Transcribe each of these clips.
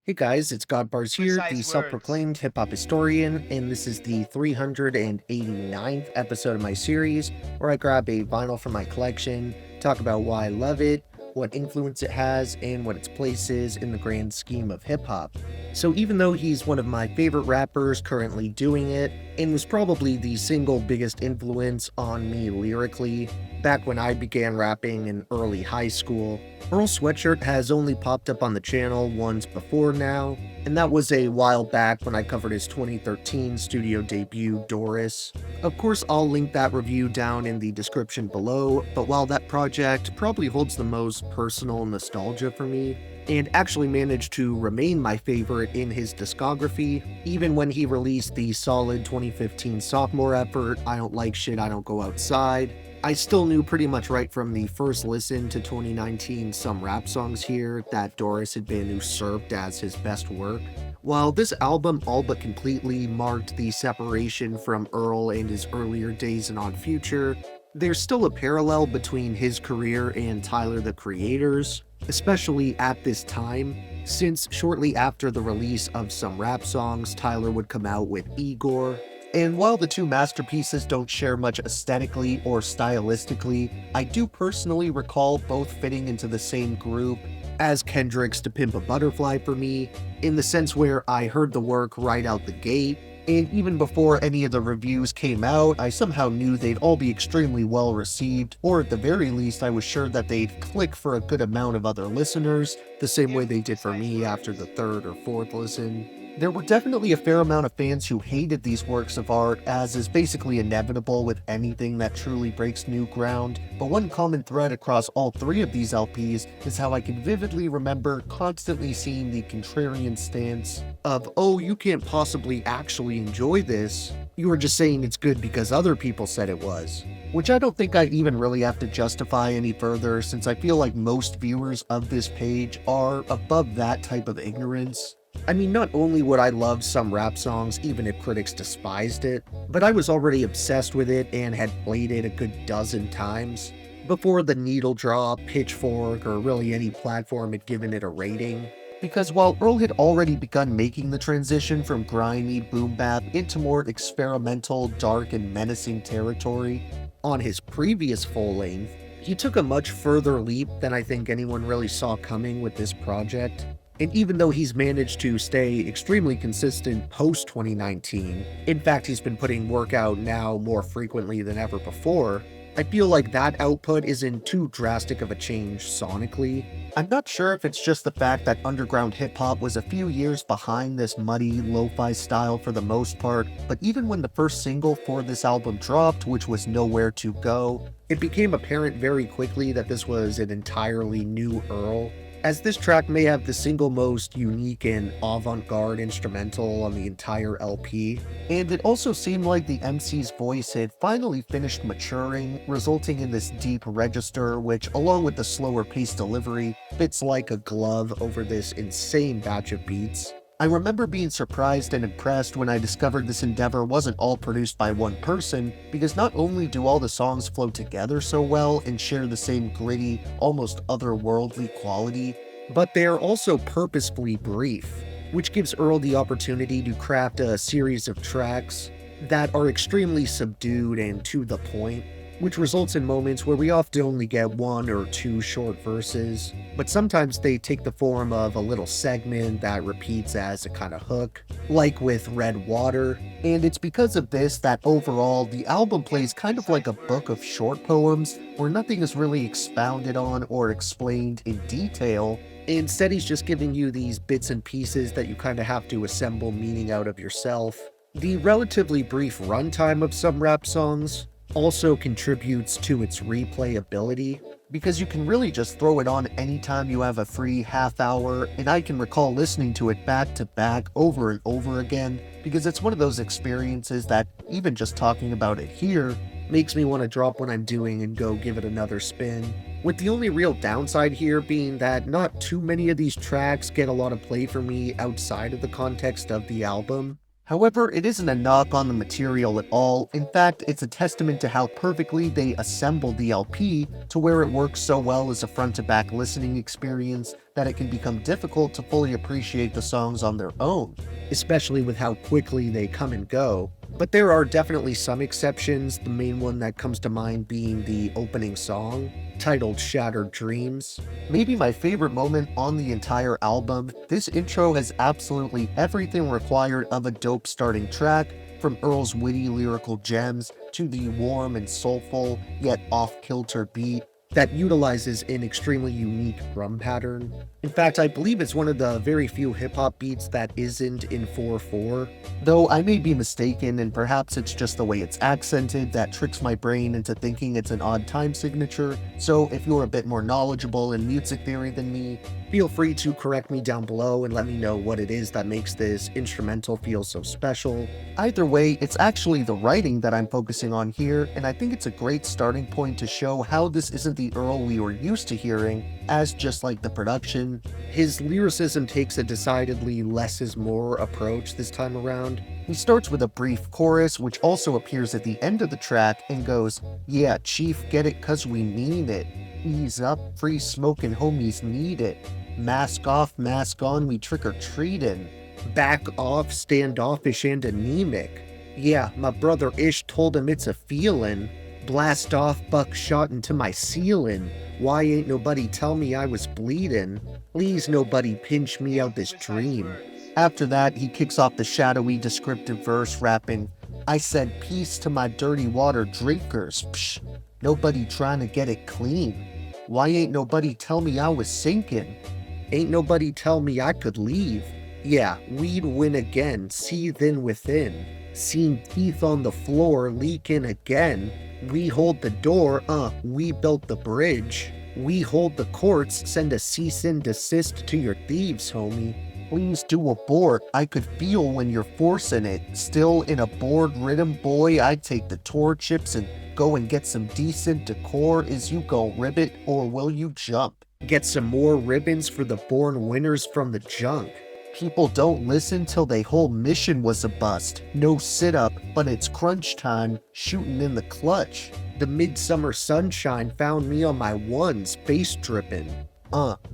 Hey guys, it's Godbars here, the Precise words. self-proclaimed hip-hop historian, and this is the 389th episode of my series, where I grab a vinyl from my collection, talk about why I love it, what influence it has, and what its place is in the grand scheme of hip-hop. So even though he's one of my favorite rappers currently doing it, and was probably the single biggest influence on me lyrically, back when I began rapping in early high school, Earl Sweatshirt has only popped up on the channel once before now, and that was a while back when I covered his 2013 studio debut, Doris. Of course, I'll link that review down in the description below, but while that project probably holds the most personal nostalgia for me, and actually managed to remain my favorite in his discography, even when he released the solid 2015 sophomore effort, I Don't Like Shit, I Don't Go Outside, I still knew pretty much right from the first listen to 2019 Some Rap Songs here that Doris had been usurped as his best work. While this album all but completely marked the separation from Earl and his earlier days in Odd Future, there's still a parallel between his career and Tyler the Creator's, especially at this time, since shortly after the release of Some Rap Songs, Tyler would come out with Igor. And while the two masterpieces don't share much aesthetically or stylistically, I do personally recall both fitting into the same group as Kendrick's To Pimp a Butterfly for me, in the sense where I heard the work right out the gate, and even before any of the reviews came out, I somehow knew they'd all be extremely well received, or at the very least I was sure that they'd click for a good amount of other listeners, the same way Give they did for precise me after words. the third or fourth listen. There were definitely a fair amount of fans who hated these works of art, as is basically inevitable with anything that truly breaks new ground, but one common thread across all three of these LPs is how I can vividly remember constantly seeing the contrarian stance of, oh, you can't possibly actually enjoy this, you were just saying it's good because other people said it was. Which I don't think I even really have to justify any further, since I feel like most viewers of this page are above that type of ignorance. I mean, not only would I love Some Rap Songs even if critics despised it, but I was already obsessed with it and had played it a good dozen times before the needle drop, Pitchfork, or really any platform had given it a rating. Because while Earl had already begun making the transition from grimy boom bap into more experimental, dark, and menacing territory on his previous full length, he took a much further leap than I think anyone really saw coming with this project. And even though he's managed to stay extremely consistent post 2019, in fact, he's been putting work out now more frequently than ever before, I feel like that output isn't too drastic of a change sonically. I'm not sure if it's just the fact that underground hip hop was a few years behind this muddy, lo-fi style for the most part, but even when the first single for this album dropped, which was Nowhere to Go, it became apparent very quickly that this was an entirely new Earl, as this track may have the single most unique and avant-garde instrumental on the entire LP, and it also seemed like the MC's voice had finally finished maturing, resulting in this deep register which, along with the slower paced delivery, fits like a glove over this insane batch of beats. I remember being surprised and impressed when I discovered this endeavor wasn't all produced by one person, because not only do all the songs flow together so well and share the same gritty, almost otherworldly quality, but they are also purposefully brief, which gives Earl the opportunity to craft a series of tracks that are extremely subdued and to the point, which results in moments where we often only get one or two short verses, but sometimes they take the form of a little segment that repeats as a kind of hook, like with Red Water, and it's because of this that overall the album Give plays kind of like a precise book of words. short poems where nothing is really expounded on or explained in detail. Instead, he's just giving you these bits and pieces that you kind of have to assemble meaning out of yourself. The relatively brief runtime of Some Rap Songs also contributes to its replayability, because you can really just throw it on anytime you have a free half hour, and I can recall listening to it back to back over and over again, because it's one of those experiences that, even just talking about it here, makes me want to drop what I'm doing and go give it another spin. With the only real downside here being that not too many of these tracks get a lot of play for me outside of the context of the album. However, it isn't a knock on the material at all. In fact, it's a testament to how perfectly they assembled the LP to where it works so well as a front-to-back listening experience that it can become difficult to fully appreciate the songs on their own, especially with how quickly they come and go. But there are definitely some exceptions, the main one that comes to mind being the opening song, titled Shattered Dreams. Maybe my favorite moment on the entire album, this intro has absolutely everything required of a dope starting track, from Earl's witty lyrical gems to the warm and soulful yet off-kilter beat that utilizes an extremely unique drum pattern. In fact, I believe it's one of the very few hip-hop beats that isn't in 4/4, though I may be mistaken, and perhaps it's just the way it's accented that tricks my brain into thinking it's an odd time signature. So if you're a bit more knowledgeable in music theory than me, feel free to correct me down below and let me know what it is that makes this instrumental feel so special. Either way, it's actually the writing that I'm focusing on here, and I think it's a great starting point to show how this isn't the Earl we were used to hearing, as just like the production, his lyricism takes a decidedly less is more approach this time around. He starts with a brief chorus, which also appears at the end of the track and goes, "Yeah, chief, get it 'cause we mean it. Ease up, free smoking homies need it. Mask off, mask on, we trick-or-treatin'. Back off, standoffish and anemic. Yeah, my brother Ish told him it's a feelin'. Blast off, buckshot into my ceiling. Why ain't nobody tell me I was bleedin'? Please nobody pinch me out this dream." After that, he kicks off the shadowy descriptive verse rapping, "I said peace to my dirty water drinkers, psh. Nobody trying to get it clean. Why ain't nobody tell me I was sinking? Ain't nobody tell me I could leave. Yeah, we'd win again, seethin' within. Seen teeth on the floor leaking again. We hold the door, we built the bridge. We hold the courts, send a cease and desist to your thieves, homie. Please do abort, I could feel when you're forcing it. Still in a board-ridden boy, I'd take the tour chips and go and get some decent decor. Is you go ribbit or will you jump? Get some more ribbons for the born winners from the junk. People don't listen till they whole mission was a bust. No sit-up, but it's crunch time, shooting in the clutch. The midsummer sunshine found me on my ones, bass dripping.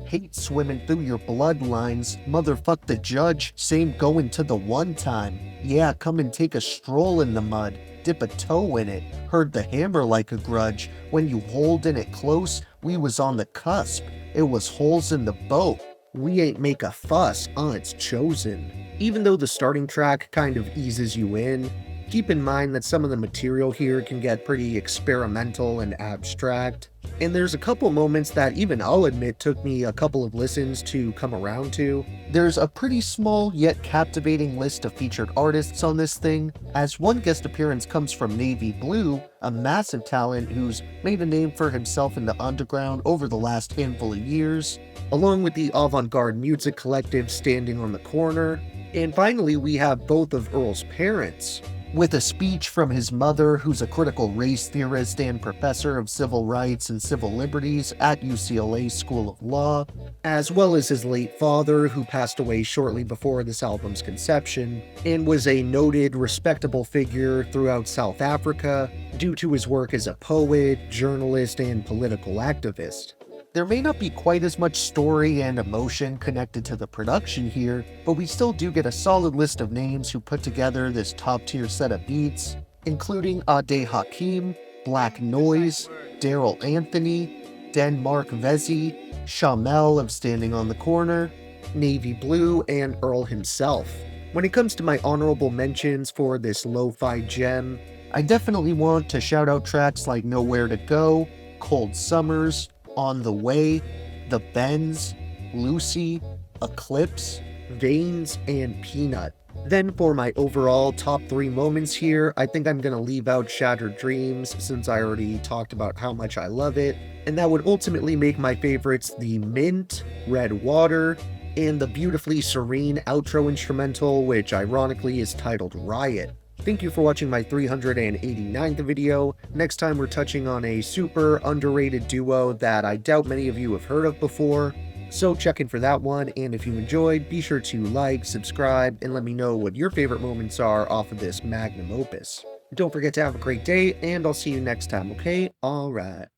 Hate swimming through your bloodlines. Motherfuck the judge, same going to the one time. Yeah, come and take a stroll in the mud. Dip a toe in it. Heard the hammer like a grudge. When you holdin' it close, we was on the cusp. It was holes in the boat. We ain't make a fuss, it's chosen. Even though the starting track kind of eases you in, keep in mind that some of the material here can get pretty experimental and abstract. And there's a couple moments that even I'll admit took me a couple of listens to come around to. There's a pretty small yet captivating list of featured artists on this thing, as one guest appearance comes from Navy Blue, a massive talent who's made a name for himself in the underground over the last handful of years, along with the avant-garde music collective Standing on the Corner. And finally, we have both of Earl's parents, with a speech from his mother, who's a critical race theorist and professor of civil rights and civil liberties at UCLA School of Law, as well as his late father, who passed away shortly before this album's conception, and was a noted, respectable figure throughout South Africa due to his work as a poet, journalist, and political activist. There may not be quite as much story and emotion connected to the production here, but we still do get a solid list of names who put together this top-tier set of beats, including Ade Hakim, Black Noise, Daryl Anthony, Denmark Vesey, Shamel of Standing on the Corner, Navy Blue, and Earl himself. When it comes to my honorable mentions for this lo-fi gem, I definitely want to shout out tracks like Nowhere to Go, Cold Summers, On the Way, The Bends, Lucy, Eclipse, Veins, and Peanut. Then for my overall top 3 moments here, I think I'm gonna leave out Shattered Dreams since I already talked about how much I love it, and that would ultimately make my favorites the Mint, Red Water, and the beautifully serene outro instrumental, which ironically is titled Riot. Thank you for watching my 389th video. Next time we're touching on a super underrated duo that I doubt many of you have heard of before. So check in for that one, and if you enjoyed, be sure to like, subscribe, and let me know what your favorite moments are off of this magnum opus. Don't forget to have a great day, and I'll see you next time, okay? Alright.